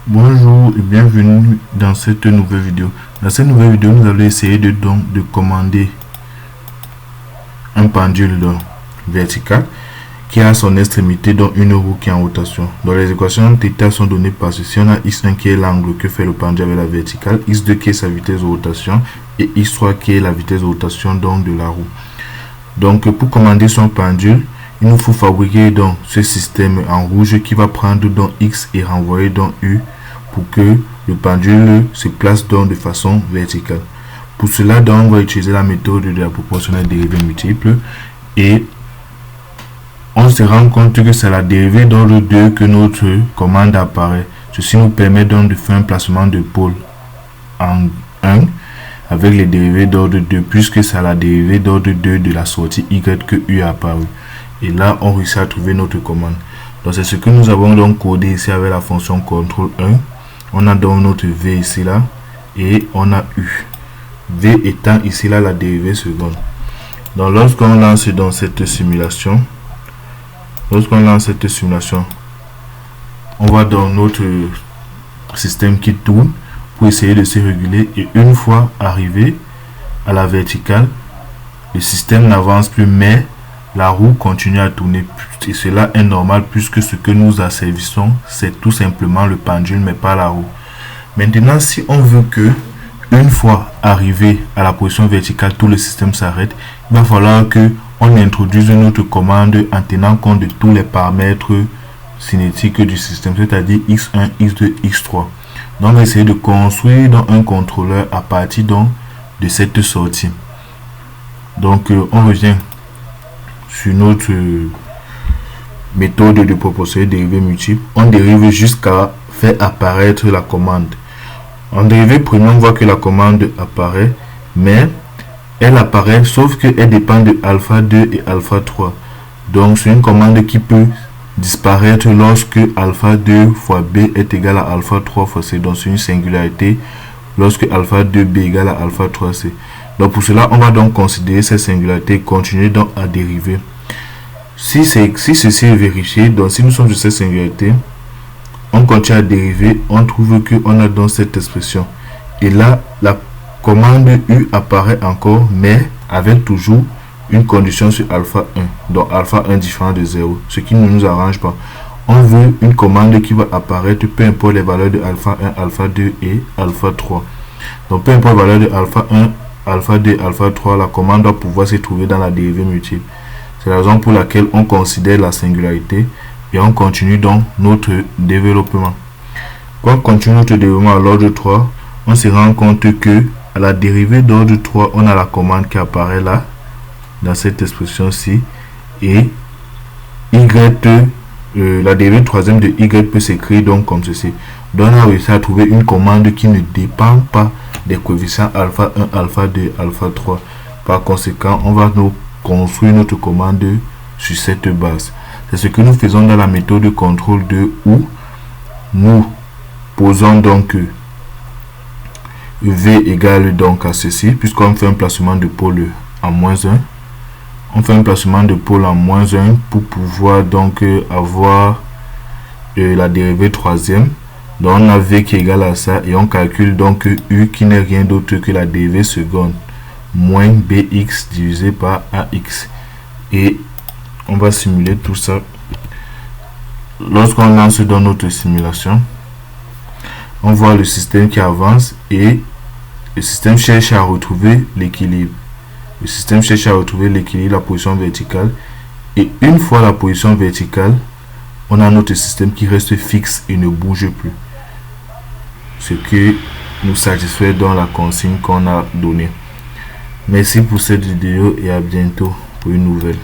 Bonjour et bienvenue dans cette nouvelle vidéo. Dans cette nouvelle vidéo, nous allons essayer de commander un pendule vertical qui a son extrémité dans une roue qui est en rotation. Dans les équations θ sont données par ceci. On a x1 qui est l'angle que fait le pendule avec la verticale, x2 qui est sa vitesse de rotation et x3 qui est la vitesse de rotation donc de la roue. Donc pour commander son pendule, il nous faut fabriquer donc ce système en rouge qui va prendre dans X et renvoyer dans U pour que le pendule se place donc de façon verticale. Pour cela, donc, on va utiliser la méthode de la proportionnelle dérivée multiple et on se rend compte que c'est la dérivée d'ordre 2 que notre commande apparaît. Ceci nous permet donc de faire un placement de pôle en 1 avec les dérivés d'ordre 2 puisque c'est la dérivée d'ordre 2 de la sortie Y que U a apparu. Et là, on réussit à trouver notre commande. Donc, c'est ce que nous avons donc codé ici avec la fonction CTRL 1. On a donc notre V ici là. Et on a U. V étant ici là la dérivée seconde. Donc, lorsqu'on lance dans cette simulation, on voit dans notre système qui tourne pour essayer de se réguler. Et une fois arrivé à la verticale, le système n'avance plus, mais la roue continue à tourner et cela est normal puisque ce que nous asservissons c'est tout simplement le pendule mais pas la roue. Maintenant, si on veut que une fois arrivé à la position verticale tout le système s'arrête, il va falloir que on introduise notre commande en tenant compte de tous les paramètres cinétiques du système, c'est-à-dire x1, x2, x3. Donc on va essayer de construire dans un contrôleur à partir donc de cette sortie. Donc on revient sur notre méthode de proportionnelle dérivée multiple. On dérive jusqu'à faire apparaître la commande. En dérivée première, on voit que la commande apparaît, mais elle apparaît sauf qu'elle dépend de alpha 2 et alpha 3. Donc c'est une commande qui peut disparaître lorsque alpha 2 fois b est égal à alpha 3 fois c. Donc c'est une singularité lorsque alpha 2b égale à alpha 3c. Donc pour cela, on va donc considérer cette singularité et continuer donc à dériver. Si ceci est vérifié, donc si nous sommes sur cette singularité, on continue à dériver, on trouve que on a donc cette expression. Et là, la commande U apparaît encore, mais avec toujours une condition sur alpha 1. Donc alpha 1 différent de 0, ce qui ne nous arrange pas. On veut une commande qui va apparaître, peu importe les valeurs de alpha 1, alpha 2 et alpha 3. Donc peu importe les valeurs de alpha 1, alpha 2, alpha 3, la commande doit pouvoir se trouver dans la dérivée multiple. C'est la raison pour laquelle on considère la singularité et on continue donc notre développement. Quand on continue notre développement à l'ordre 3, on se rend compte que à la dérivée d'ordre 3, on a la commande qui apparaît là, dans cette expression-ci, et la dérivée troisième de y peut s'écrire donc comme ceci. Donc on a réussi à trouver une commande qui ne dépend pas des coefficients alpha 1, alpha 2, alpha 3. Par conséquent, on va nous construire notre commande sur cette base. C'est ce que nous faisons dans la méthode de contrôle 2 où nous posons donc V égale donc à ceci, puisqu'on fait un placement de pôle en moins 1. On fait un placement de pôle en moins 1 pour pouvoir donc avoir la dérivée troisième. Donc on a V qui est égal à ça et on calcule donc U qui n'est rien d'autre que la dérivée seconde moins bx divisé par ax. Et on va simuler tout ça. Lorsqu'on lance dans notre simulation, on voit le système qui avance et le système cherche à retrouver l'équilibre. Le système cherche à retrouver l'équilibre, la position verticale. Et une fois la position verticale, on a notre système qui reste fixe et ne bouge plus. Ce qui nous satisfait dans la consigne qu'on a donnée. Merci pour cette vidéo et à bientôt pour une nouvelle.